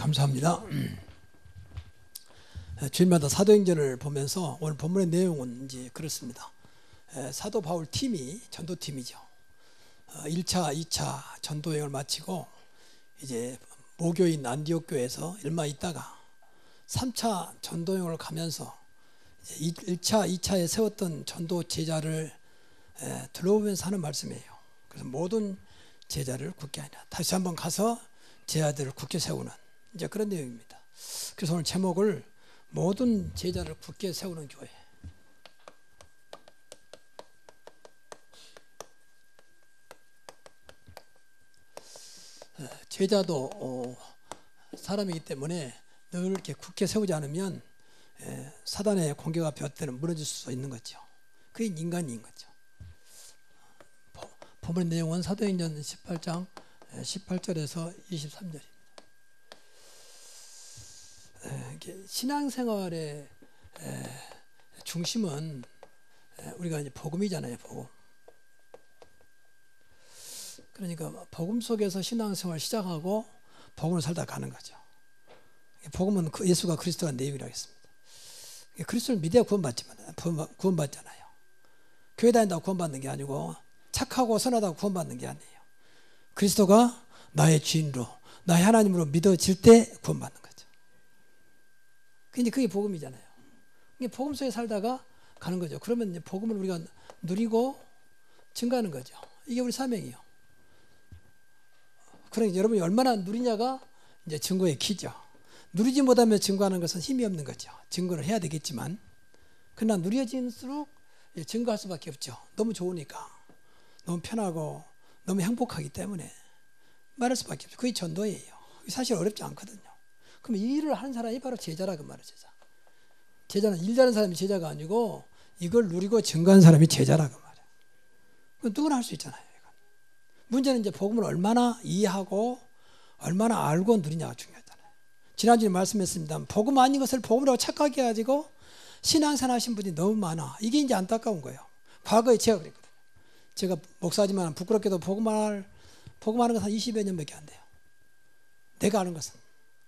감사합니다. 주일마다 사도행전을 보면서 오늘 본문의 내용은 이제 그렇습니다. 사도 바울 팀이 전도팀이죠. 1차, 2차 전도여행을 마치고 이제 모교인 안디옥 교회에서 얼마 있다가 3차 전도여행을 가면서 1차, 2차에 세웠던 전도 제자를 둘러보면서 하는 말씀이에요. 그래서 모든 제자를 굳게 하니라. 다시 한번 가서 제자들을 굳게 세우는 이제 그런 내용입니다. 그래서 오늘 제목을 모든 제자를 굳게 세우는 교회. 제자도 사람이기 때문에 늘 이렇게 굳게 세우지 않으면 사단의 공격 앞에 어때는 무너질 수 있는 거죠. 그게 인간인 거죠. 본문 내용은 사도행전 18장 18절에서 23절입니다. 신앙생활의 중심은 우리가 이제 복음이잖아요. 복음. 그러니까 복음 속에서 신앙생활 시작하고 복음을 살다 가는 거죠. 복음은 예수가 그리스도가 내용이라고 했습니다. 그리스도를 믿어야 구원받잖아요. 교회 다닌다고 구원받는 게 아니고 착하고 선하다고 구원받는 게 아니에요. 그리스도가 나의 주인으로 나의 하나님으로 믿어질 때 구원받는 거죠. 그게 복음이잖아요. 복음 속에 살다가 가는 거죠. 그러면 이제 복음을 우리가 누리고 증거하는 거죠. 이게 우리 사명이에요. 그러니까 여러분이 얼마나 누리냐가 이제 증거의 키죠. 누리지 못하면 증거하는 것은 힘이 없는 거죠. 증거를 해야 되겠지만 그러나 누려질수록 증거할 수밖에 없죠. 너무 좋으니까. 너무 편하고 너무 행복하기 때문에 말할 수밖에 없죠. 그게 전도예요. 사실 어렵지 않거든요. 그럼 이 일을 하는 사람이 바로 제자라 그 말이에요. 제자. 제자는 일 잘하는 사람이 제자가 아니고 이걸 누리고 증거하는 사람이 제자라 그 말이에요. 누구나 할 수 있잖아요. 문제는 이제 복음을 얼마나 이해하고 얼마나 알고 누리냐가 중요하잖아요. 지난주에 말씀했습니다. 복음 아닌 것을 복음이라고 착각해 가지고 신앙생활 하신 분이 너무 많아. 이게 이제 안타까운 거예요. 과거에 제가 그랬거든요. 제가 목사지만 부끄럽게도 복음하는 것은 한 20여 년밖에 안 돼요. 내가 아는 것은.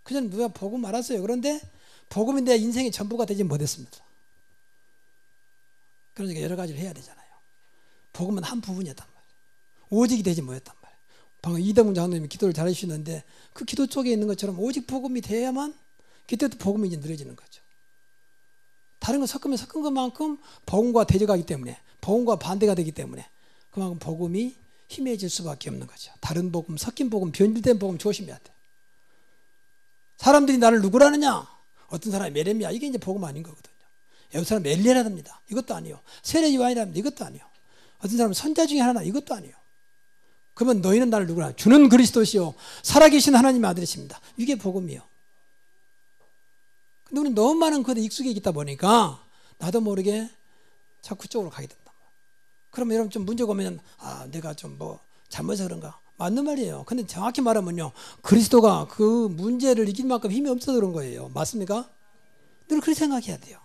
그전 누가 복음 알았어요. 그런데 복음이 내 인생의 전부가 되지 못했습니다. 그러니까 여러 가지를 해야 되잖아요. 복음은 한 부분이었단 말이에요. 오직이 되지 못했단 말이에요. 방금 이대문 장로님이 기도를 잘 해주시는데 그 기도 쪽에 있는 것처럼 오직 복음이 돼야만 그때부터 복음이 이제 누려지는 거죠. 다른 거 섞으면 섞은 것만큼 복음과 대적하기 때문에 복음과 반대가 되기 때문에 그만큼 복음이 희미해질 수밖에 없는 거죠. 다른 복음, 섞인 복음, 변질된 복음 조심해야 돼요. 사람들이 나를 누구라느냐? 어떤 사람이 메레미야. 이게 이제 복음 아닌 거거든요. 어떤 사람은 엘리야랍니다. 이것도 아니요. 세례 요한이랍니다. 이것도 아니요. 어떤 사람은 선자 중에 하나. 이것도 아니요. 그러면 너희는 나를 누구라? 주는 그리스도시요 살아계신 하나님의 아들이십니다. 이게 복음이요. 근데 우리는 너무 많은 그것에 익숙해 있다 보니까 나도 모르게 자꾸 그쪽으로 가게 된다. 그러면 여러분 좀 문제가 오면 내가 좀 잘못해서 그런가? 맞는 말이에요. 근데 정확히 말하면요. 그리스도가 그 문제를 이길 만큼 힘이 없어서 그런 거예요. 맞습니까? 늘 그렇게 생각해야 돼요.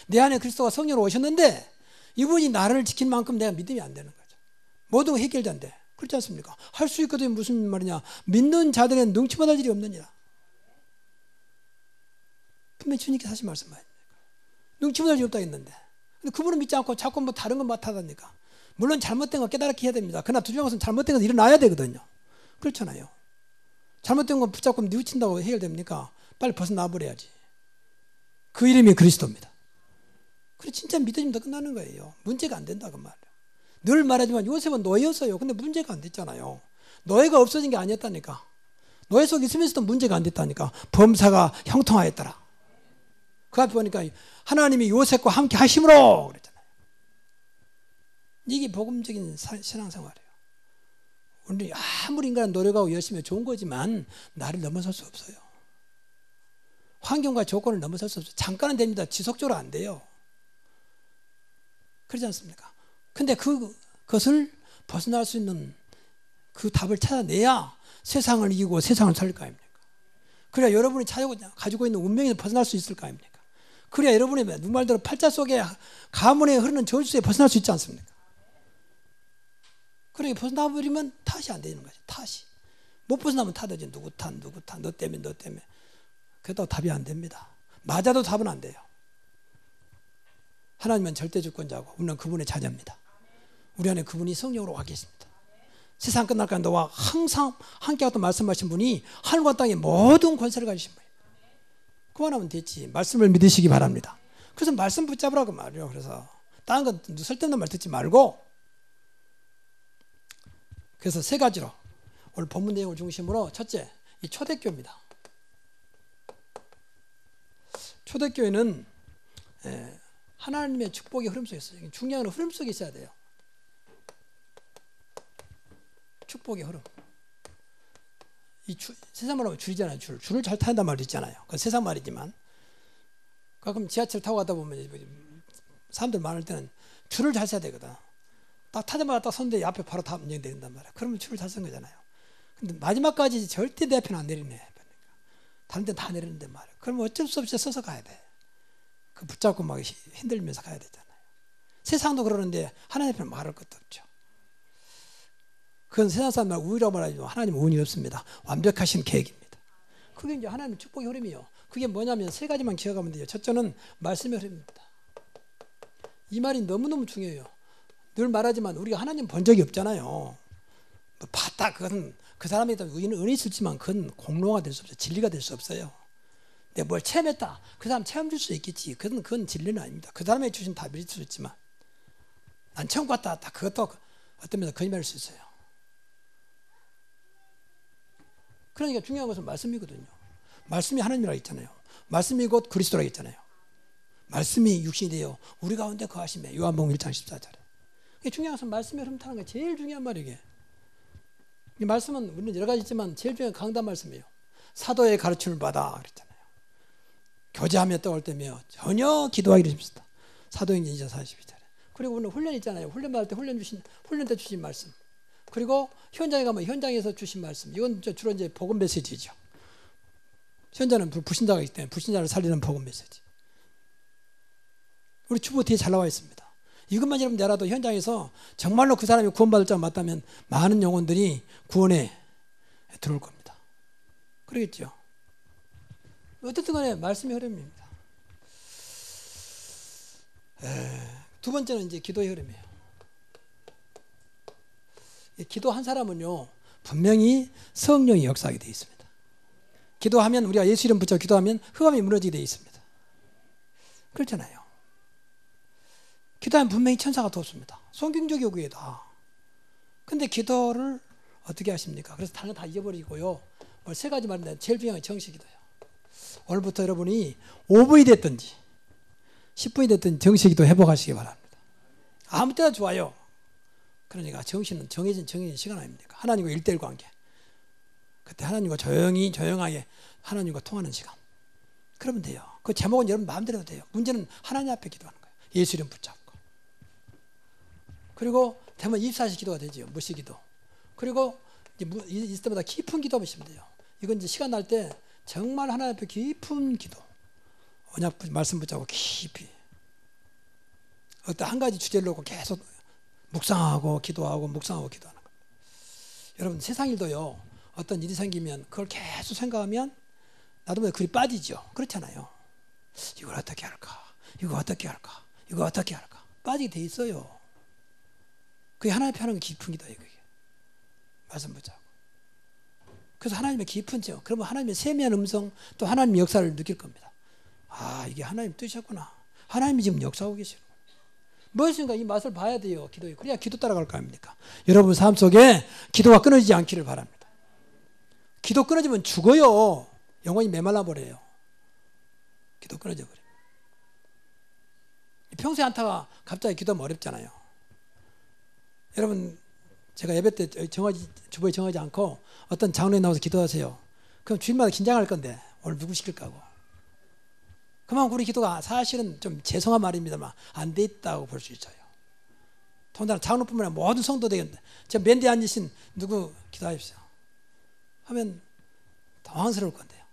내 안에 그리스도가 성령으로 오셨는데 이분이 나를 지킬 만큼 내가 믿음이 안 되는 거죠. 모든 거 해결된대. 그렇지 않습니까? 할 수 있거든. 무슨 말이냐. 믿는 자들은 능치 못할 일이 없느니라. 분명히 주님께서 하신 말씀 아닙니까? 능치 못할 일이 없다 했는데. 근데 그분은 믿지 않고 자꾸 다른 건 맡아다니까. 물론 잘못된 거 깨달게 해야 됩니다. 그러나 두중한 것은 잘못된 건 일어나야 되거든요. 그렇잖아요. 잘못된 건 붙잡고 뉘우친다고 해결됩니까? 빨리 벗어나 버려야지. 그 이름이 그리스도입니다. 그래 진짜 믿어지면 다 끝나는 거예요. 문제가 안 된다 그 말이에요. 늘 말하지만 요셉은 노예였어요. 근데 문제가 안 됐잖아요. 노예가 없어진 게 아니었다니까. 노예 속에 있으면서도 문제가 안 됐다니까. 범사가 형통하였더라. 그 앞에 보니까 하나님이 요셉과 함께 하심으로 그랬잖아요. 이게 복음적인 신앙생활이에요. 우리 아무리 인간은 노력하고 열심히 좋은 거지만 나를 넘어설 수 없어요. 환경과 조건을 넘어설 수 없어요. 잠깐은 됩니다. 지속적으로 안 돼요. 그렇지 않습니까? 근데 그것을 벗어날 수 있는 그 답을 찾아내야 세상을 이기고 세상을 살릴 거 아닙니까? 그래야 여러분이 가지고 있는 운명에서 벗어날 수 있을 거 아닙니까? 그래야 여러분의 누말대로 팔자 속에 가문에 흐르는 저주에 벗어날 수 있지 않습니까? 그러니까 벗어나버리면 탓이 안 되는 거죠. 탓이. 못 벗어나면 탓하지. 누구 탓, 너 때문에. 그래도 답이 안 됩니다. 맞아도 답은 안 돼요. 하나님은 절대 주권자고 우리는 그분의 자녀입니다. 우리 안에 그분이 성령으로 와 계십니다. 세상 끝날까 너와 항상 함께하고 말씀하신 분이 하늘과 땅의 모든 권세를 가지신 분이에요. 그만하면 됐지. 말씀을 믿으시기 바랍니다. 그래서 말씀 붙잡으라고 말이에요. 그래서 다른 건 쓸데없는 말 듣지 말고. 그래서 세 가지로 오늘 본문 내용을 중심으로 첫째, 이 초대교회입니다. 초대교회는 하나님의 축복의 흐름 속에 있어요. 중요한 흐름 속에 있어야 돼요. 축복의 흐름. 세상 말로 하면 줄이잖아요. 줄을 잘 타는단 말도 있잖아요. 그건 세상 말이지만 가끔 지하철 타고 가다 보면 사람들 많을 때는 줄을 잘 서야 되거든. 딱 타자마자 딱 선대 앞에 바로 다 운영된단 말이야. 그러면 줄을 잘 쓴 거잖아요. 근데 마지막까지 절대 내 앞에는 안 내리네. 다른 데는 다 내리는데 말이야. 그러면 어쩔 수 없이 서서 가야 돼. 그 붙잡고 막 흔들면서 가야 되잖아요. 세상도 그러는데 하나님 앞에는 말할 것도 없죠. 그건 세상 사람들 우유라고 말하지만 하나님은 운이 없습니다. 완벽하신 계획입니다. 그게 이제 하나님의 축복의 흐름이요. 그게 뭐냐면 세 가지만 기억하면 돼요. 첫째는 말씀의 흐름입니다. 이 말이 너무너무 중요해요. 늘 말하지만 우리가 하나님 본 적이 없잖아요. 봤다 그것은 그 사람에 대한 은이 있을지만 그건 공로가 될 수 없어요. 진리가 될 수 없어요. 내가 뭘 체험했다. 그 사람 체험 줄 수 있겠지. 그건 진리는 아닙니다. 그 사람이 주신 답일 수 있지만 난 처음 갔다 왔다. 그것도 어떤 면에서 거짓말일 수 있어요. 그러니까 중요한 것은 말씀이거든요. 말씀이 하나님이라고 했잖아요. 말씀이 곧 그리스도라고 했잖아요. 말씀이 육신이 되어 우리 가운데 거하시며 요한복음 1장 14절에. 중요한 것은 말씀의 흐름 타는 게 제일 중요한 말이에요. 이 말씀은 우리는 여러 가지 있지만 제일 중요한 강단 말씀이에요. 사도의 가르침을 받아 그랬잖아요. 교제하며 떠올 때며 전혀 기도하기를 힘쓰다. 사도행전 2장 42절에. 그리고 우리는 훈련 있잖아요. 훈련 받을 때 훈련 때 주신 말씀. 그리고 현장에 가면 현장에서 주신 말씀. 이건 주로 이제 복음 메시지죠. 현장은 불신자가 있기 때문에 불신자를 살리는 복음 메시지. 우리 주보 뒤에 잘 나와 있습니다. 이것만 여러분 알아도 현장에서 정말로 그 사람이 구원받을 자가 맞다면 많은 영혼들이 구원에 들어올 겁니다. 그러겠죠. 어쨌든 간에 말씀의 흐름입니다. 두 번째는 이제 기도의 흐름이에요. 기도한 사람은요 분명히 성령이 역사하게 되어 있습니다. 기도하면 우리가 예수 이름 붙여 기도하면 흑암이 무너지게 되어 있습니다. 그렇잖아요. 기도하면 분명히 천사가 돕습니다. 성경적 요구이다. 근데 기도를 어떻게 하십니까? 그래서 다른 거 다 잊어버리고요. 오늘 세 가지 말인데 제일 중요한 건 정식기도예요. 오늘부터 여러분이 5분이 됐든지 10분이 됐든지 정식기도 회복하시기 바랍니다. 아무 때나 좋아요. 그러니까 정신은 정해진 시간 아닙니까? 하나님과 1:1 관계. 그때 하나님과 조용하게 하나님과 통하는 시간. 그러면 돼요. 그 제목은 여러분 마음대로 돼요. 문제는 하나님 앞에 기도하는 거예요. 예수 이름 붙잡고. 그리고 되면 24시 기도가 되죠. 무시기도. 그리고 있을 때마다 깊은 기도 하시면 돼요. 이건 이제 시간 날 때 정말 하나님 앞에 깊은 기도. 언약 말씀 붙잡고 깊이. 어떤 한 가지 주제를 놓고 계속 묵상하고 기도하고 묵상하고 기도하는 겁니다. 여러분 세상 일도요. 어떤 일이 생기면 그걸 계속 생각하면 나도 모르게 글이 빠지죠. 그렇잖아요. 이걸 어떻게 할까? 이거 어떻게 할까? 이거 어떻게 할까? 빠지게 돼 있어요. 그게 하나님 앞에 하는 게 깊은 기도예요. 그게. 말씀 붙잡고. 그래서 하나님의 깊은 죠. 그러면 하나님의 세미한 음성 또 하나님의 역사를 느낄 겁니다. 아 이게 하나님 뜻이었구나. 하나님이 지금 역사하고 계시는 거예요. 무엇인가 이 맛을 봐야 돼요. 기도에. 그래야 기도 따라갈 거 아닙니까? 여러분 삶 속에 기도가 끊어지지 않기를 바랍니다. 기도 끊어지면 죽어요. 영혼이 메말라 버려요. 기도 끊어져 버려요. 평소에 안타가 갑자기 기도하면 어렵잖아요. 여러분 제가 예배 때 주보에 정하지 않고 어떤 장로에 나와서 기도하세요. 그럼 주일마다 긴장할 건데 오늘 누구 시킬까 하고. 그만큼 우리 기도가 사실은 좀 죄송한 말입니다만 안 돼 있다고 볼 수 있어요. 더군다나 장로뿐만 아니라 모든 성도 되겠는데 저 맨 뒤에 앉으신 누구 기도하십시오 하면 당황스러울 건데요.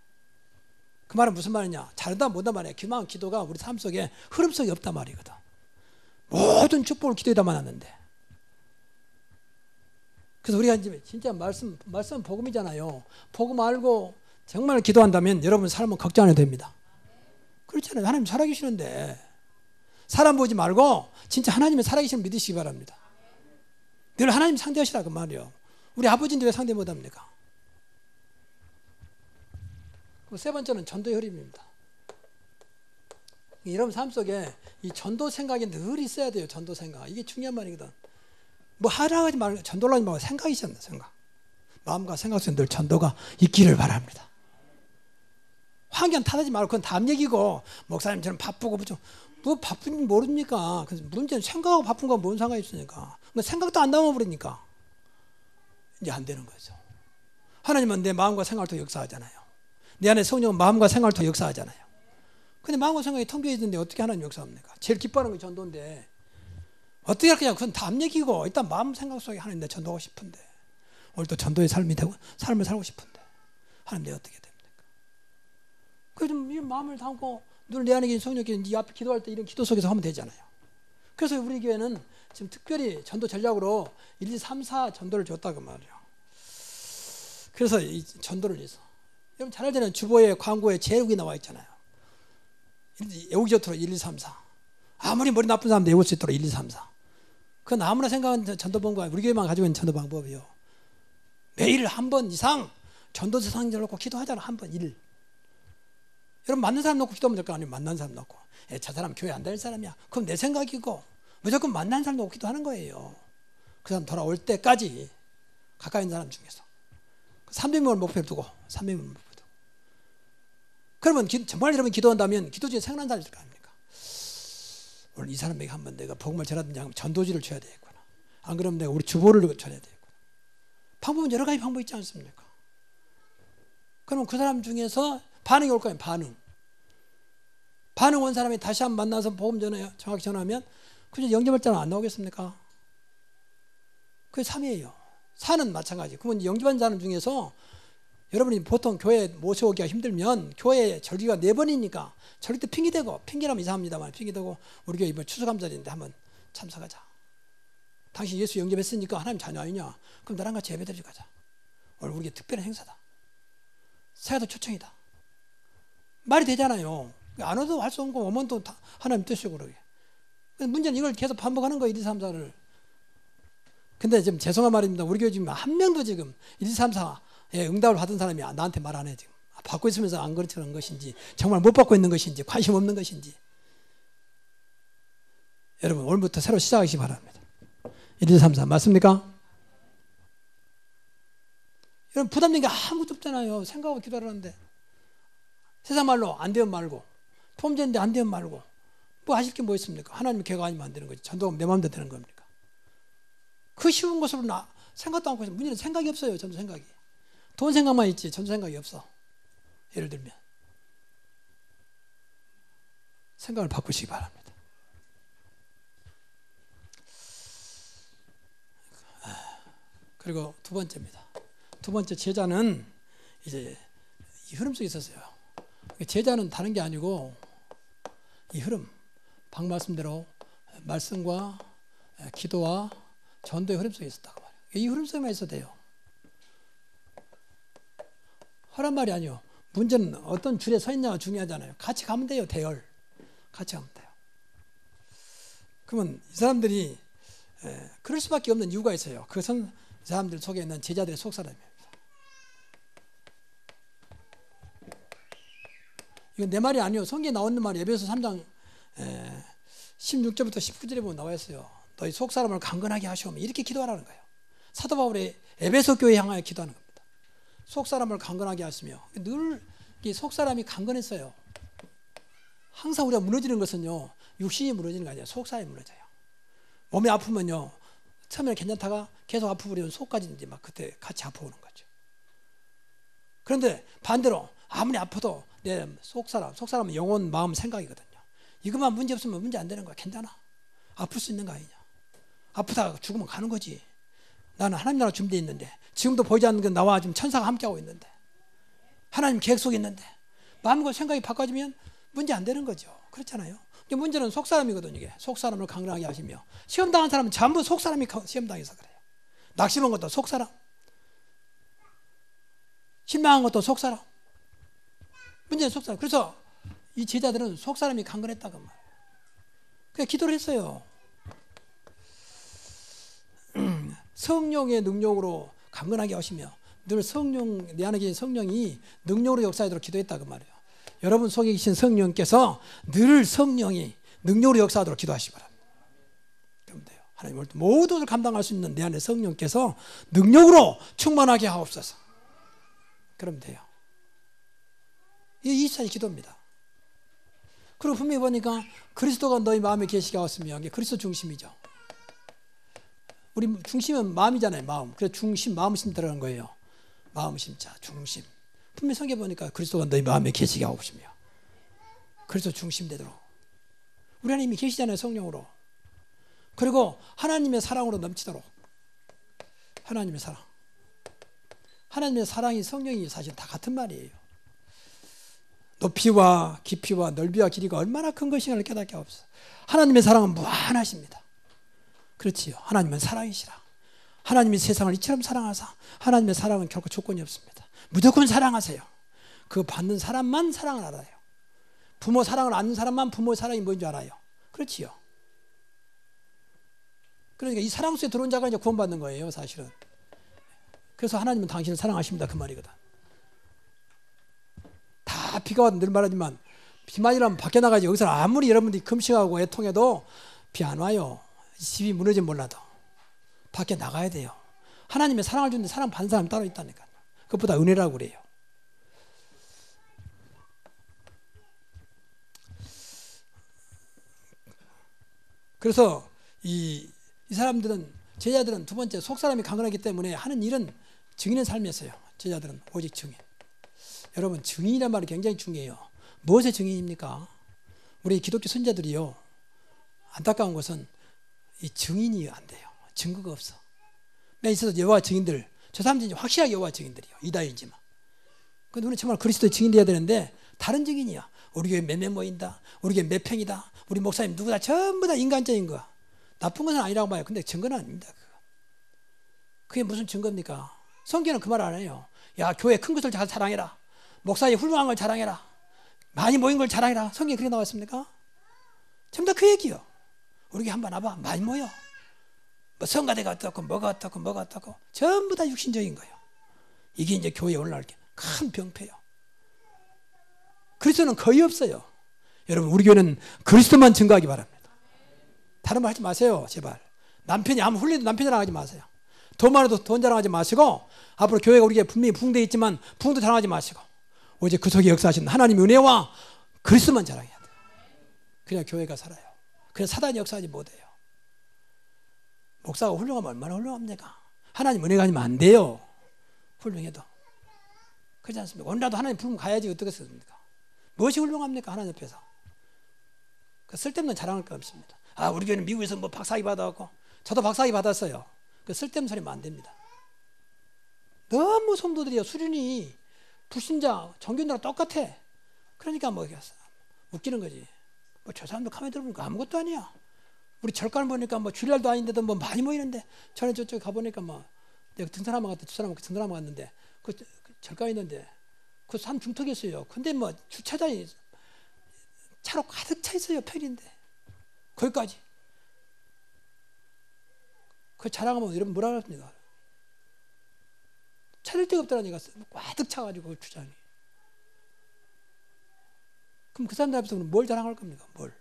그 말은 무슨 말이냐? 잘한다 못한다 말이에요. 그만큼 기도가 우리 삶 속에 흐름 속에 없단 말이거든. 모든 축복을 기도에 담아놨는데. 그래서 우리가 이제 진짜 말씀은 복음이잖아요. 복음 알고 정말 기도한다면 여러분 삶은 걱정 안 해도 됩니다. 그렇잖아요. 하나님 살아계시는데 사람 보지 말고 진짜 하나님의 살아계심을 믿으시기 바랍니다. 늘 하나님 상대하시라 그 말이요. 우리 아버지인데 왜 상대 못합니까? 세 번째는 전도의 흐름입니다. 여러분 삶 속에 이 전도 생각이 늘 있어야 돼요. 전도 생각. 이게 중요한 말이거든. 뭐 하라고 하지 말고 전도를 하지 말고 생각이잖아. 생각. 마음과 생각 속에 늘 전도가 있기를 바랍니다. 환경 탓하지 말고 그건 다음 얘기고 목사님처럼 바쁘고 뭐 바쁜지 모릅니까? 그래서 문제는 생각하고 바쁜 건 뭔 상관이 있으니까. 생각도 안 남아버리니까 이제 안 되는 거죠. 하나님은 내 마음과 생각을 통해 역사하잖아요. 내 안에 성령은 마음과 생각을 통해 역사하잖아요. 근데 마음과 생각이 텅 비어 있는데 어떻게 하나님 역사합니까? 제일 기뻐하는 게 전도인데 어떻게 할거냐? 그건 다음 얘기고 일단 마음 생각 속에 하나님 내 전도하고 싶은데 오늘 또 전도의 삶을 살고 싶은데 하나님 내 어떻게 됩니까? 그래서 이 마음을 담고 늘 내 안에 계신 성령께 네 앞에 기도할 때 이런 기도 속에서 하면 되잖아요. 그래서 우리 교회는 지금 특별히 전도 전략으로 1, 2, 3, 4 전도를 줬다고 말이에요. 그래서 이 전도를 위해서 여러분 잘 알잖아요. 주보에 광고에 제일 위에 나와 있잖아요. 외우기 좋도록 1, 2, 3, 4. 아무리 머리 나쁜 사람도 외울 수 있도록 1, 2, 3, 4. 그건 아무나 생각하는 전도 방법이 우리 교회만 가지고 있는 전도 방법이요. 매일 한 번 이상 전도서 상징을 놓고 기도하잖아. 한 번 1. 여러분 만난 사람 놓고 기도하면 될 거 아니에요. 만난 사람 놓고. 저 사람 교회 안 다닐 사람이야. 그럼 내 생각이고 무조건 만난 사람 놓고 기도하는 거예요. 그 사람 돌아올 때까지 가까이 있는 사람 중에서 300명을 목표로 두고 300명을 목표로 두고 그러면 정말 여러분 기도한다면 기도 중에 생각난 사람이 있을 거 아닙니까? 오늘 이 사람에게 한번 내가 복음을 전하든지 하면 전도지를 줘야 되겠구나. 안 그러면 내가 우리 주보를 전해야 되겠구나. 방법은 여러 가지 방법이 있지 않습니까? 그러면 그 사람 중에서 반응이 올 거예요. 반응 온 사람이 다시 한번 만나서 복음 정확히 전하면 그저 영접할자는 안 나오겠습니까? 그게 3이에요. 4는 마찬가지. 그러면 영접한 사람 중에서 여러분이 보통 교회 모셔오기가 힘들면 교회 절기가 4번이니까 절기 때 핑계대고 핑계라면 이상합니다만 핑계대고 우리 교회 이번 추수감사절인데 한번 참석하자. 당신 예수 영접했으니까 하나님 자녀 아니냐? 그럼 나랑 같이 예배드리러 가자. 오늘 우리 특별한 행사다. 새해도 초청이다. 말이 되잖아요. 안 와도 할 수 없는 거 오면 또 하나님 뜻이고 그러게. 문제는 이걸 계속 반복하는 거예요. 1, 2, 3, 4를. 근데 지금 죄송한 말입니다. 우리 교회 지금 한 명도 지금 1, 2, 3, 4에 응답을 받은 사람이 나한테 말 안 해 지금. 받고 있으면서 안 그렇는 것인지 정말 못 받고 있는 것인지 관심 없는 것인지. 여러분 오늘부터 새로 시작하시기 바랍니다. 1, 2, 3, 4 맞습니까? 여러분 부담된 게 아무것도 없잖아요. 생각하고 기도하는데 세상 말로 안 되면 말고 폼제인데 안 되면 말고 뭐 하실 게 뭐 있습니까? 하나님의 계가 아니면 안 되는 거지. 전도가 내 마음대로 되는 겁니까? 그 쉬운 것으로 생각도 않고 있어요. 문제는 생각이 없어요. 전도 생각이. 돈 생각만 있지 전도 생각이 없어. 예를 들면 생각을 바꾸시기 바랍니다. 그리고 두 번째입니다. 두 번째 제자는 이제 이 흐름 속에 있었어요. 제자는 다른 게 아니고 이 흐름, 방 말씀대로 말씀과 기도와 전도의 흐름 속에 있었다고 말해요. 이 흐름 속에만 있어도 돼요. 허란 말이 아니요. 문제는 어떤 줄에 서 있냐가 중요하잖아요. 같이 가면 돼요. 대열. 같이 가면 돼요. 그러면 이 사람들이 그럴 수밖에 없는 이유가 있어요. 그것은 이 사람들 속에 있는 제자들의 속사람이에요. 이건 내 말이 아니에요. 성경에 나오는 말이 에베소 3장 16절부터 19절에 보면 나와 있어요. 너희 속사람을 강건하게 하시오며 이렇게 기도하라는 거예요. 사도 바울이 에베소 교회 향하여 기도하는 겁니다. 속사람을 강건하게 하시며 늘 이 속사람이 강건했어요. 항상 우리가 무너지는 것은요. 육신이 무너지는 게 아니라 속사람이 무너져요. 몸이 아프면요. 처음에는 괜찮다가 계속 아프면 속까지 이제 막 그때 같이 아파오는 거죠. 그런데 반대로 아무리 아파도 내 속사람은 영혼, 마음, 생각이거든요. 이것만 문제 없으면 문제 안 되는 거야. 괜찮아. 아플 수 있는 거 아니냐. 아프다가 죽으면 가는 거지. 나는 하나님 나라 준비되어 있는데 지금도 보이지 않는 건 나와 지금 천사가 함께하고 있는데 하나님 계획 속에 있는데 마음과 생각이 바꿔지면 문제 안 되는 거죠. 그렇잖아요. 문제는 속사람이거든요. 이게 속사람을 강건하게 하시며 시험당한 사람은 전부 속사람이 시험당해서 그래요. 낙심한 것도 속사람, 실망한 것도 속사람. 문제는 속사람. 그래서 이 제자들은 속사람이 강건했다고 말이에요. 그냥 기도를 했어요. 성령의 능력으로 강건하게 하시며 늘 성령, 내 안에 계신 성령이 능력으로 역사하도록 기도했다고 말이에요. 여러분 속에 계신 성령께서 늘 성령이 능력으로 역사하도록 기도하시기 바랍니다. 그러면 돼요. 하나님 모든 것을 감당할 수 있는 내 안에 성령께서 능력으로 충만하게 하옵소서. 그러면 돼요. 이게 24시 기도입니다. 그리고 분명히 보니까 그리스도가 너희 마음에 계시게 하였으며, 이게 그리스도 중심이죠. 우리 중심은 마음이잖아요. 마음. 그래서 중심, 마음심 들어간 거예요. 마음심자, 중심. 분명히 성경 보니까 그리스도가 너희 마음에 계시게 하옵시며, 그리스도 중심 되도록. 우리 하나님이 계시잖아요. 성령으로. 그리고 하나님의 사랑으로 넘치도록. 하나님의 사랑. 하나님의 사랑이 성령이 사실 다 같은 말이에요. 높이와 깊이와 넓이와 길이가 얼마나 큰 것인가를 깨닫게 하옵소서. 하나님의 사랑은 무한하십니다. 그렇지요. 하나님은 사랑이시라. 하나님이 세상을 이처럼 사랑하사, 하나님의 사랑은 결코 조건이 없습니다. 무조건 사랑하세요. 그 받는 사람만 사랑을 알아요. 부모 사랑을 아는 사람만 부모의 사랑이 뭔지 알아요. 그렇지요. 그러니까 이 사랑 속에 들어온 자가 이제 구원받는 거예요, 사실은. 그래서 하나님은 당신을 사랑하십니다, 그 말이거든. 다 비가 와도 늘 말하지만 비만 이라면 밖에 나가지, 여기서 아무리 여러분들이 금식하고 애통해도 비 안 와요. 집이 무너지면 몰라도 밖에 나가야 돼요. 하나님의 사랑을 주는데 사랑 받는 사람 따로 있다니까요. 그것보다 은혜라고 그래요. 그래서 이 사람들은, 제자들은 두 번째 속사람이 강건하기 때문에 하는 일은 증인의 삶이었어요. 제자들은 오직 증인. 여러분, 증인이란 말이 굉장히 중요해요. 무엇의 증인입니까? 우리 기독교 선자들이요, 안타까운 것은 이 증인이 안 돼요. 증거가 없어. 맨 있어서 여호와 증인들, 저 사람들이 확실하게 여호와 증인들이요, 이다인지만. 근데 우리는 정말 그리스도의 증인돼야 되는데 다른 증인이야. 우리 교회 몇 명 모인다, 우리 교회 몇 평이다, 우리 목사님 누구다, 전부 다 인간적인 거야. 나쁜 것은 아니라고 봐요. 근데 증거는 아닙니다. 그게 무슨 증거입니까? 성경은 그 말 안 해요. 야, 교회 큰 것을 잘 자랑해라, 목사님 훌륭한 걸 자랑해라, 많이 모인 걸 자랑해라. 성경에 그렇게 나왔습니까? 전부 다 그 얘기요. 우리 교회 한번 와봐, 많이 모여. 뭐 성가대가 어떻고 뭐가 어떻고 뭐가 어떻고 전부 다 육신적인 거예요. 이게 이제 교회에 올라올 게 큰 병폐요. 그리스도는 거의 없어요. 여러분, 우리 교회는 그리스도만 증거하기 바랍니다. 다른 말 하지 마세요, 제발. 남편이 아무 훌륭해도 남편 자랑하지 마세요. 돈 많아도 돈 자랑하지 마시고, 앞으로 교회가 우리 교회 분명히 부흥되어 있지만 부흥도 자랑하지 마시고, 오직 그 속에 역사하신 하나님의 은혜와 그리스도만 자랑해야 돼요. 그냥 교회가 살아요. 그냥 사단이 역사하지 못해요. 목사가 훌륭하면 얼마나 훌륭합니까? 하나님 은혜가 아니면 안 돼요. 훌륭해도. 그렇지 않습니까? 오늘라도 하나님 부르면 가야지 어떻겠습니까? 무엇이 훌륭합니까? 하나님 옆에서. 그 쓸데없는 자랑할 거 없습니다. 아, 우리 교회는 미국에서 뭐 박사학위 받아갖고, 저도 박사학위 받았어요. 그 쓸데없는 소리면 안 됩니다. 너무 성도들이요, 수준이 불신자, 정교인들하고 똑같아. 그러니까 뭐 웃기는 거지. 뭐 저 사람들 카메라 들어보니까 아무것도 아니야. 우리 절간을 보니까 뭐 주일날도 아닌데도 뭐 많이 모이는데, 전에 저쪽에 가보니까 뭐 내가 등산하면 갔다, 두 사람 등산하면 갔는데 그 절간 있는데 그 산 중턱에 있어요. 근데 뭐 주차장이 차로 가득 차 있어요. 평일인데 거기까지. 그 자랑하면 여러분 뭐라 그럽니까? 찾을 데가 없다라니까. 가득 차가지고 그 주차장이. 그럼 그 사람들 앞에서 뭘 자랑할 겁니까? 뭘?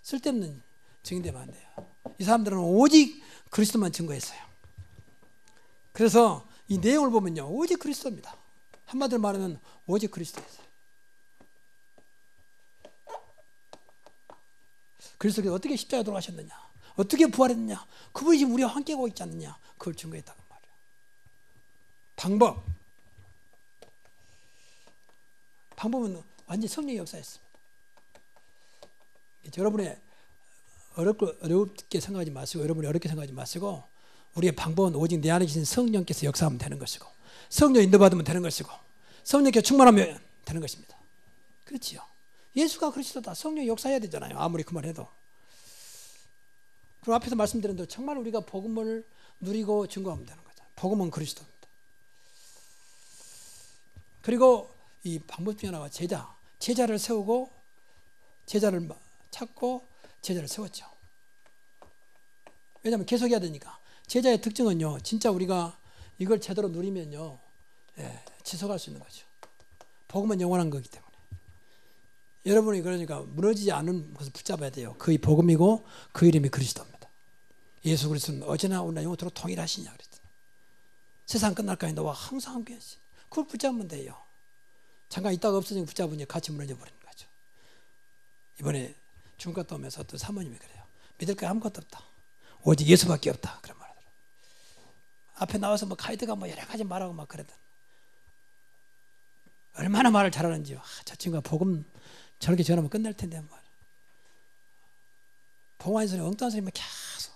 쓸데없는 증인되면 안 돼요. 이 사람들은 오직 그리스도만 증거했어요. 그래서 이 내용을 보면요, 오직 그리스도입니다. 한마디로 말하면 오직 그리스도였어요. 그리스도께서 어떻게 십자가에 돌아가셨느냐, 어떻게 부활했느냐, 그분이 지금 우리와 함께 하고 있지 않느냐, 그걸 증거했다고 말이에요. 방법은 완전히 성령의 역사였습니다. 여러분의 어렵게 생각하지 마시고, 여러분이 어렵게 생각하지 마시고, 우리의 방법은 오직 내 안에 계신 성령께서 역사하면 되는 것이고, 성령 인도받으면 되는 것이고, 성령께 충만하면 되는 것입니다. 그렇지요. 예수가 그리스도다. 성령 역사해야 되잖아요. 아무리 그 말 해도. 그리고 앞에서 말씀드린 대로 정말 우리가 복음을 누리고 증거하면 되는 거죠. 복음은 그리스도입니다. 그리고 이 방법 중에 하나가 제자를 세우고 제자를 찾고 제자를 세웠죠. 왜냐하면 계속해야 되니까. 제자의 특징은요, 진짜 우리가 이걸 제대로 누리면요, 지속할 수 있는 거죠. 복음은 영원한 거기 때문에. 여러분이 그러니까 무너지지 않은 것을 붙잡아야 돼요. 그의 복음이고 그 이름이 그리스도입니다. 예수 그리스도는 어제나 오늘나 영원토록 동일하시냐 그랬더니 세상 끝날까지 너와 항상 함께 하시. 그걸 붙잡으면 돼요. 잠깐 있다가 없어지면 붙잡으니 같이 무너져 버리는 거죠. 이번에 중국 갔다 오면서 어떤 사모님이 그래요. 믿을 게 아무것도 없다. 오직 예수밖에 없다. 그런 말 하더라고요. 앞에 나와서 뭐 가이드가 뭐 여러 가지 말하고 막 그러던. 얼마나 말을 잘하는지요. 저 친구가 복음 저렇게 전하면 끝날 텐데 말. 봉화인 소리, 엉뚱한 소리만 계속.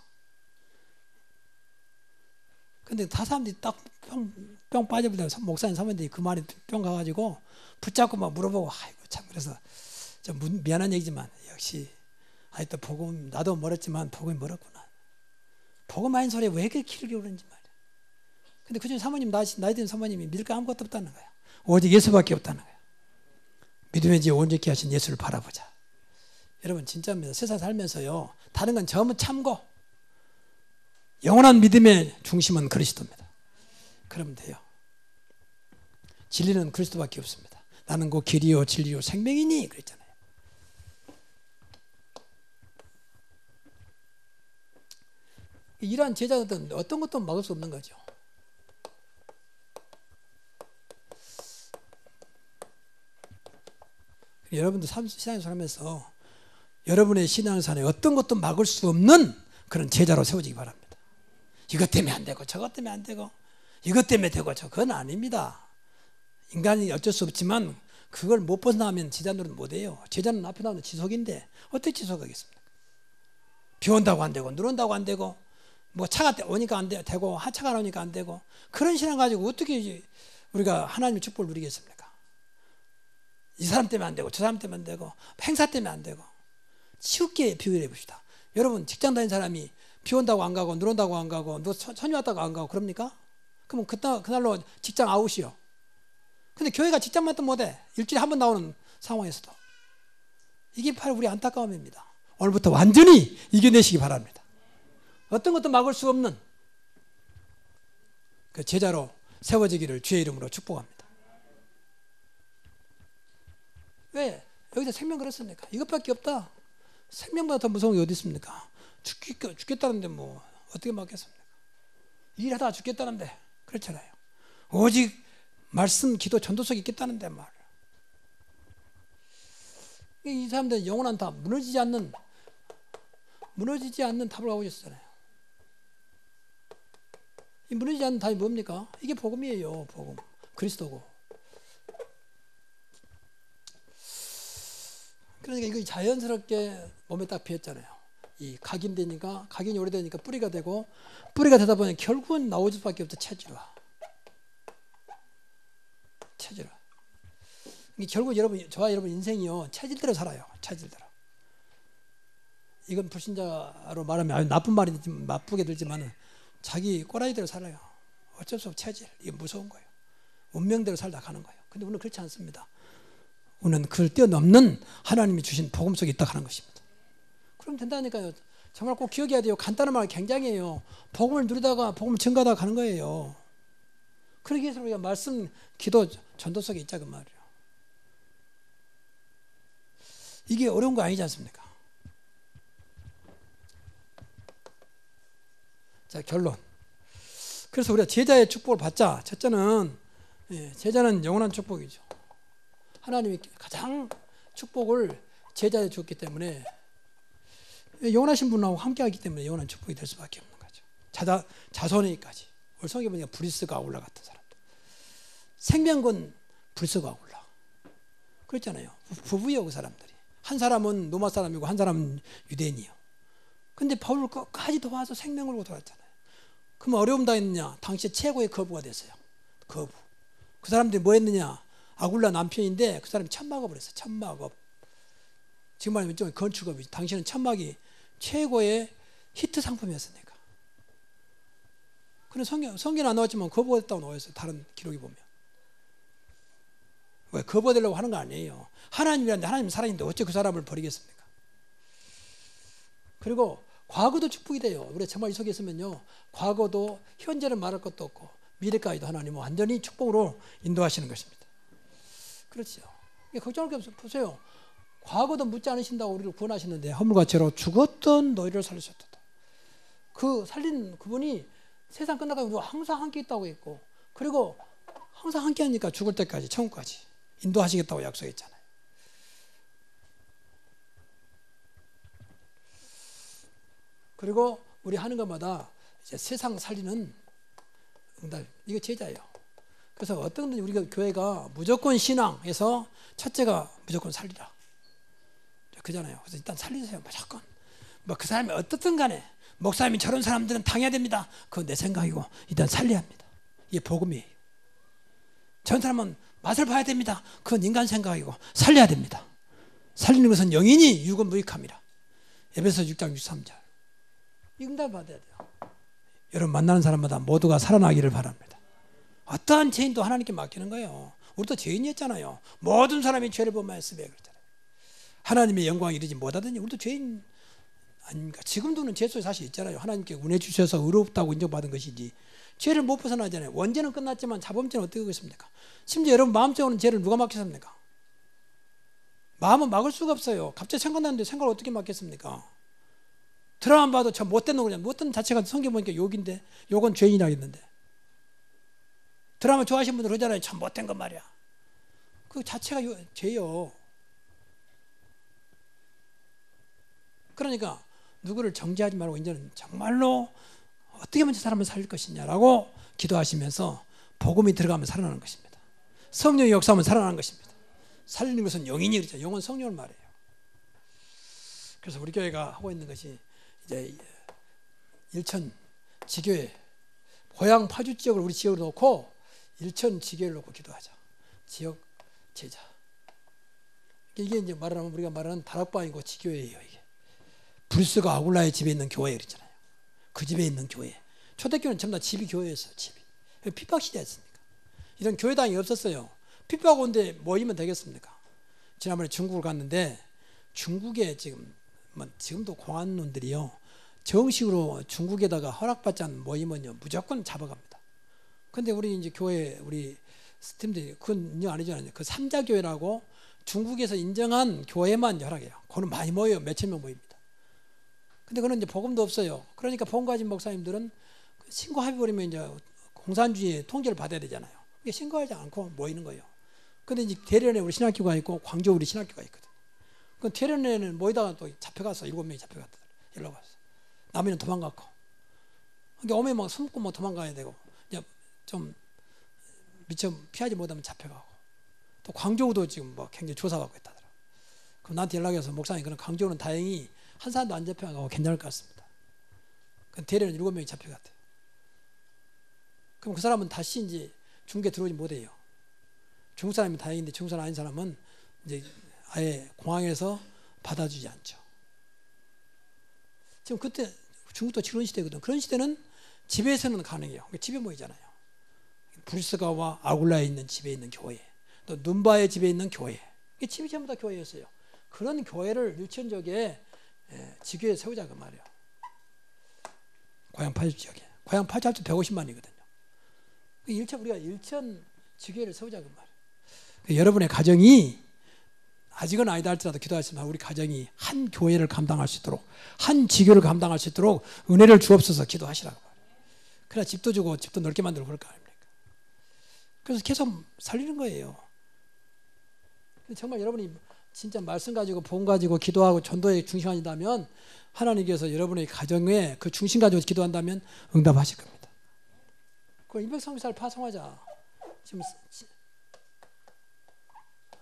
근데 다 사람들이 딱 뿅 빠져버리다가 목사님 사모님들이 그 말이 뿅 가가지고 붙잡고 막 물어보고, 아이고 참. 그래서 좀 미안한 얘기지만 역시 아직도 복음, 나도 멀었지만 복음이 멀었구나. 복음 아닌 소리에 왜 그렇게 길게 오는지 말이야. 근데 그중에 사모님, 나이 든 사모님이 믿을 거 아무것도 없다는 거야. 오직 예수밖에 없다는 거야. 믿음의 지 온전케 하신 예수를 바라보자. 여러분 진짜입니다. 세상 살면서요, 다른 건 전부 참고 영원한 믿음의 중심은 그리스도입니다. 그러면 돼요. 진리는 그리스도밖에 없습니다. 나는 그 길이요 진리요 생명이니 그랬잖아요. 이러한 제자들은 어떤 것도 막을 수 없는 거죠. 여러분도 신앙생활 하면서 여러분의 신앙생활에 어떤 것도 막을 수 없는 그런 제자로 세워지기 바랍니다. 이것 때문에 안 되고 저것 때문에 안 되고 이것 때문에 되고 그건 아닙니다. 인간이 어쩔 수 없지만 그걸 못 벗어나면 제자 노릇 못해요. 제자는 앞에 나오는 지속인데 어떻게 지속하겠습니까? 비 온다고 안 되고 눈 온다고 안 되고 뭐 차가 오니까 안 되고 하차가 나오니까 안 되고 그런 신앙 가지고 어떻게 우리가 하나님의 축복을 누리겠습니까? 이 사람 때문에 안 되고 저 사람 때문에 안 되고 행사 때문에 안 되고. 쉽게 비교해 봅시다. 여러분 직장 다니는 사람이 비 온다고 안 가고 눈 온다고 안 가고 선이 왔다고 안 가고 그럽니까? 그러면 그날로 직장 아웃이요. 근데 교회가 직장만 또 못해. 일주일에 한 번 나오는 상황에서도. 이게 바로 우리 안타까움입니다. 오늘부터 완전히 이겨내시기 바랍니다. 어떤 것도 막을 수 없는 그 제자로 세워지기를 주의 이름으로 축복합니다. 왜? 여기서 생명 그렇습니까? 이것밖에 없다. 생명보다 더 무서운 게 어디 있습니까? 죽겠다는데 뭐 어떻게 막겠습니까? 일하다가 죽겠다는데 그렇잖아요. 오직 말씀, 기도, 전도석이 있겠다는데 말. 이 사람들은 영원한 답, 무너지지 않는 답을 가지고 있었잖아요. 이 무너지지 않는 답이 뭡니까? 이게 복음이에요. 복음, 그리스도고. 그러니까 이거 자연스럽게 몸에 딱 배었잖아요. 이 각인이 오래되니까 뿌리가 되고 뿌리가 되다 보니 결국은 나올 수밖에 없죠. 체질화. 결국 저와 여러분 인생이요 체질대로 살아요. 체질대로. 이건 불신자로 말하면 아주 나쁜 말이 나쁘게 들지만 자기 꼬라지대로 살아요. 어쩔 수 없어. 체질. 이게 무서운 거예요. 운명대로 살다 가는 거예요. 근데 우리는 그렇지 않습니다. 우리는 그걸 뛰어넘는 하나님이 주신 복음 속에 있다 하는 것입니다. 그럼 된다니까요. 정말 꼭 기억해야 돼요. 간단한 말 굉장해요. 복음을 누리다가 복음을 증가하다 가는 거예요. 그러기 위해서 우리가 말씀, 기도, 전도 속에 있자 그 말이에요. 이게 어려운 거 아니지 않습니까? 자, 결론. 그래서 우리가 제자의 축복을 받자. 첫째는 제자는 영원한 축복이죠. 하나님이 가장 축복을 제자에 줬기 때문에 영원하신 분하고 함께하기 때문에 영원한 축복이 될 수밖에 없는 거죠. 자손에까지. 오늘 성경에 보니까 브리스가 아울라 같은 사람들. 생명군 브리스가 아울라. 그랬잖아요. 부부요 그 사람들이. 한 사람은 로마 사람이고 한 사람은 유대인이요. 근데 바울을 끝까지 도와서 생명을 걸고 돌았잖아요. 그러면 어려움 당했느냐? 당시 최고의 거부가 됐어요. 거부. 그 사람들이 뭐 했느냐? 아굴라 남편인데 그 사람이 천막업을 했어요. 천막업. 지금 말하면 좀 건축업이죠. 당시에는 천막이 최고의 히트 상품이었으니까. 그런 성경 안 나왔지만 거부가 됐다고 나와있어요. 다른 기록이 보면. 왜 거부되려고 하는 거 아니에요. 하나님이란데 하나님 살아있는데 어째 그 사람을 버리겠습니까? 그리고 과거도 축복이 돼요. 우리가 정말 이 속에 있으면요, 과거도 현재는 말할 것도 없고 미래까지도 하나님은 완전히 축복으로 인도하시는 것입니다. 그렇죠. 걱정할 게 없어요. 보세요. 과거도 묻지 않으신다고 우리를 구원하셨는데 허물과 죄로 죽었던 너희를 살리셨다. 그 살린 그분이 세상 끝나가고 우리가 항상 함께 있다고 했고, 그리고 항상 함께 하니까 죽을 때까지 천국까지 인도하시겠다고 약속했잖아요. 그리고 우리 하는 것마다 이제 세상 살리는 응답, 이거 제자예요. 그래서 어떤 우리가 교회가 무조건 신앙에서 첫째가 무조건 살리라 그잖아요. 그래서 일단 살리세요. 무조건 뭐 그 사람이 어떻든 간에 목사님이 저런 사람들은 당해야 됩니다. 그건 내 생각이고 일단 살려야 합니다. 이게 복음이에요. 저런 사람은 맛을 봐야 됩니다. 그건 인간 생각이고 살려야 됩니다. 살리는 것은 영이니 육은 무익함이라. 에베소 6장 63절. 응답 받아야 돼요. 여러분 만나는 사람마다 모두가 살아나기를 바랍니다. 어떠한 죄인도 하나님께 맡기는 거예요. 우리도 죄인이었잖아요. 모든 사람이 죄를 범하였으며 그랬잖아요. 하나님의 영광에 이르지 못하더니 우리도 죄인 아닙니까? 지금도는 죄 속에 사실 있잖아요. 하나님께 은혜 주셔서 의롭다고 인정받은 것이지 죄를 못 벗어나잖아요. 원죄는 끝났지만 자범죄는 어떻게 하겠습니까? 심지어 여러분 마음속에 오는 죄를 누가 맡겠습니까? 마음은 막을 수가 없어요. 갑자기 생각나는데 생각을 어떻게 막겠습니까? 드라마 봐도 저 못된 놈 그냥 못된 자체가 성경 보니까 욕인데 욕은 죄인이라 했는데 드라마 좋아하시는 분들 그러잖아요. 참 못된 것 말이야. 그 자체가 죄요. 그러니까 누구를 정죄하지 말고 이제는 정말로 어떻게 하면 저 사람을 살릴 것이냐라고 기도하시면서 복음이 들어가면 살아나는 것입니다. 성령의 역사하면 살아나는 것입니다. 살리는 것은 영이니 그렇죠. 영은 성령을 말해요. 그래서 우리 교회가 하고 있는 것이 이제 일천 지교회 고향 파주 지역을 우리 지역으로 놓고 일천 지교회를 놓고 기도하자. 지역 제자. 이게 이제 말하면 우리가 말하는 다락방이고 지교회예요. 이게 브루스가 아굴라의 집에 있는 교회 그랬잖아요. 그 집에 있는 교회. 초대교회는 전부 다 집이 교회였어요. 집이. 핍박 시대였습니까? 이런 교회당이 없었어요. 핍박 온데 모이면 되겠습니까? 지난번에 중국을 갔는데 중국에 지금도 공안론들이요. 정식으로 중국에다가 허락받지 않은 모임은요 무조건 잡아갑니다. 근데 우리 이제 교회 우리 스팀들이 그건 인정 안 해주잖아요. 그 삼자교회라고 중국에서 인정한 교회만 허락해요. 그거는 많이 모여요. 몇천 명 모입니다. 근데 그건 이제 복음도 없어요. 그러니까 복음 가진 목사님들은 신고해버리면 이제 공산주의 통제를 받아야 되잖아요. 이게 신고하지 않고 모이는 거예요. 근데 이제 대련에 우리 신학교가 있고 광주 우리 신학교가 있거든. 그 대련에는 모이다가 또 잡혀갔어. 7명이 잡혀갔다. 연락 왔어. 남이는 도망갔고. 그러니까 오면 막 숨고 뭐 도망가야 되고, 이제 좀 미처 피하지 못하면 잡혀가고. 또 광주도 지금 뭐 굉장히 조사받고 있다더라. 그럼 나한테 연락해서 목사님 그럼 광주는 다행히 한 사람도 안 잡혀가고 괜찮을 것 같습니다. 그 대련은 7명이 잡혀갔대요. 그럼 그 사람은 다시 이제 중국에 들어오지 못해요. 중국 사람이 다행인데 중국 사람 아닌 사람은 이제 아예 공항에서 받아주지 않죠. 지금 그때 중국도 그런 시대거든. 그런 시대는 집에서는 가능해요. 집에 모이잖아요. 브루스가와 아굴라에 있는 집에 있는 교회, 또 눈바의 집에 있는 교회. 이게 집이 전부 다 교회였어요. 그런 교회를 일천적에 지교에 세우자 그 말이에요. 고향 파주 지역에. 고향 파주 합쳐 150만이거든요. 우리가 일천 지교회를 세우자 그 말이에요. 여러분의 가정이 아직은 아니다 할지라도 기도하시면 우리 가정이 한 교회를 감당할 수 있도록 한 지교를 감당할 수 있도록 은혜를 주옵소서 기도하시라고 말이에요. 그래야 집도 주고 집도 넓게 만들고 그럴 거 아닙니까? 그래서 계속 살리는 거예요. 정말 여러분이 진짜 말씀 가지고 복음 가지고 기도하고 전도에 중심한다면 하나님께서 여러분의 가정에 그 중심 가지고 기도한다면 응답하실 겁니다. 그 일백성교사를 파송하자. 지금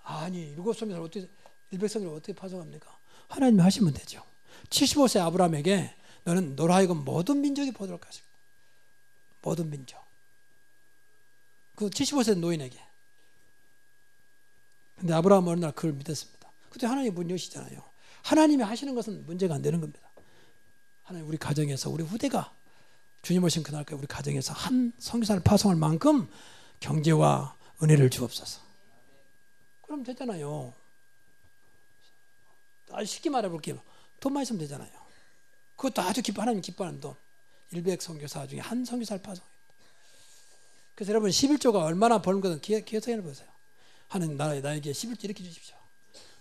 아니 일곱성교사를 어떻게 일백성교사를 어떻게 파송합니까? 하나님이 하시면 되죠. 75세 아브라함에게 너는 너로 하여금 모든 민족이 보도록 하시고 모든 민족. 그 75세 노인에게. 근데 아브라함은 어느 날 그걸 믿었습니다. 그때 하나님이 문 여시잖아요. 하나님이 하시는 것은 문제가 안 되는 겁니다. 하나님 우리 가정에서 우리 후대가 주님 오신 그날까지 우리 가정에서 한 선교사를 파송할 만큼 경제와 은혜를 주옵소서. 그럼 되잖아요. 아주 쉽게 말해볼게요. 돈만 있으면 되잖아요. 그것도 아주 하나님 기뻐하는 돈. 100 선교사 중에 한 선교사를 파송했다. 그래서 여러분 11조가 얼마나 버는 거든 계산해 보세요. 하나님 나에게 11조 이렇게 주십시오.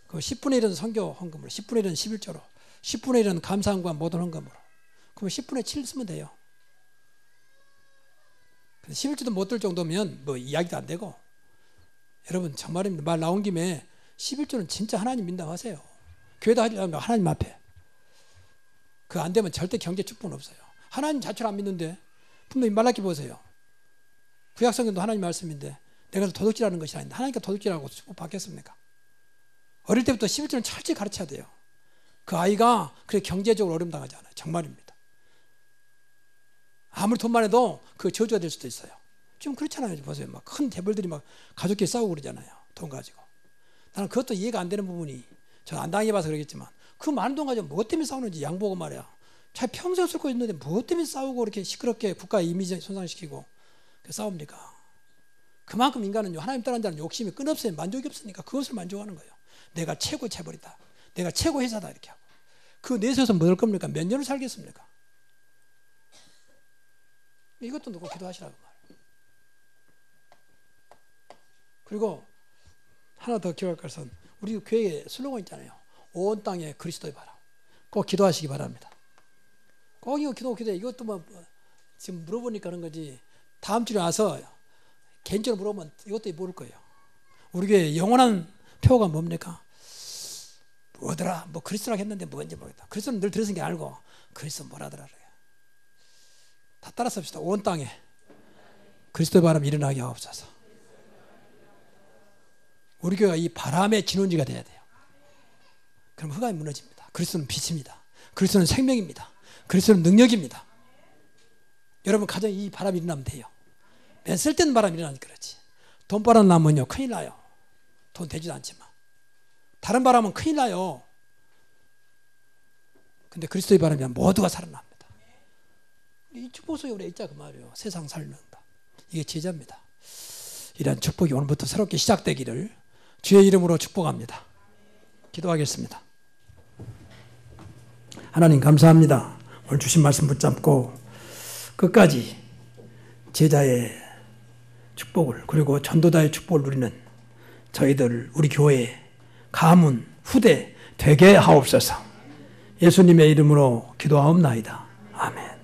그 10분의 1은 선교 헌금으로, 10분의 1은 11조로, 10분의 1은 감사함과 모든 헌금으로. 그럼 10분의 7 쓰면 돼요. 11조도 못 들 정도면 뭐 이야기도 안 되고. 여러분 정말입니다. 말 나온 김에 11조는 진짜 하나님 민담하세요. 교회도 하려면 하나님 앞에. 그거 안 되면 절대 경제 축복은 없어요. 하나님 자체를 안 믿는데 분명히 말라기 보세요. 구약성경도 하나님 말씀인데 내가 도둑질하는 것이 아닌데 하나님께 도둑질하고 축복 받겠습니까? 어릴 때부터 11조는 철저히 가르쳐야 돼요. 그 아이가 그래 경제적으로 어려움 당하지 않아요. 정말입니다. 아무리 돈만 해도 그 저주가 될 수도 있어요. 지금 그렇잖아요. 보세요. 막 큰 재벌들이 막 가족끼리 싸우고 그러잖아요. 돈 가지고. 나는 그것도 이해가 안 되는 부분이, 저는 안 당해봐서 그러겠지만 그 많은 돈 가지고 뭐 때문에 싸우는지 양보고 말이야. 잘 평생 쓸 거 있는데 뭐 때문에 싸우고 이렇게 시끄럽게 국가의 이미지 손상시키고 싸웁니까? 그만큼 인간은요, 하나님 따르는 자는 욕심이 끝없어요. 만족이 없으니까 그것을 만족하는 거예요. 내가 최고 재벌이다. 내가 최고 회사다. 이렇게 하고. 그 내세워서 뭐 할 겁니까? 몇 년을 살겠습니까? 이것도 놓고 기도하시라고 말이에요. 그리고 하나 더 기억할 것은 우리 교회에 슬로건 있잖아요. 온 땅에 그리스도의 바람. 꼭 기도하시기 바랍니다. 꼭 이거 기도해. 이것도 뭐 지금 물어보니까 그런 거지. 다음 주에 와서 개인적으로 물어보면 이것도 모를 거예요. 우리 교회 영원한 표가 뭡니까? 뭐더라? 뭐 그리스도라고 했는데 뭔지 모르겠다. 그리스도는 늘 들었으니까 알고 그리스도 뭐라더라. 다 따라 씁시다. 온 땅에 그리스도의 바람이 일어나게 하옵소서. 우리 교회가 이 바람의 진원지가 돼야 돼요. 그럼 흑암이 무너집니다. 그리스도는 빛입니다. 그리스도는 생명입니다. 그리스도는 능력입니다. 여러분 가정에 이 바람이 일어나면 돼요. 맨 쓸데없는 바람이 일어나니까 그렇지. 돈바람 나면요 큰일 나요. 돈 되지도 않지만. 다른 바람은 큰일 나요. 근데 그리스도의 바람이면 모두가 살아납니다. 이 축복 속에 우리가 있자 그 말이에요. 세상 살는다. 이게 제자입니다. 이러한 축복이 오늘부터 새롭게 시작되기를 주의 이름으로 축복합니다. 기도하겠습니다. 하나님 감사합니다. 오늘 주신 말씀 붙잡고 끝까지 제자의 축복을 그리고 전도자의 축복을 누리는 저희들 우리 교회 가문 후대 되게 하옵소서. 예수님의 이름으로 기도하옵나이다. 아멘.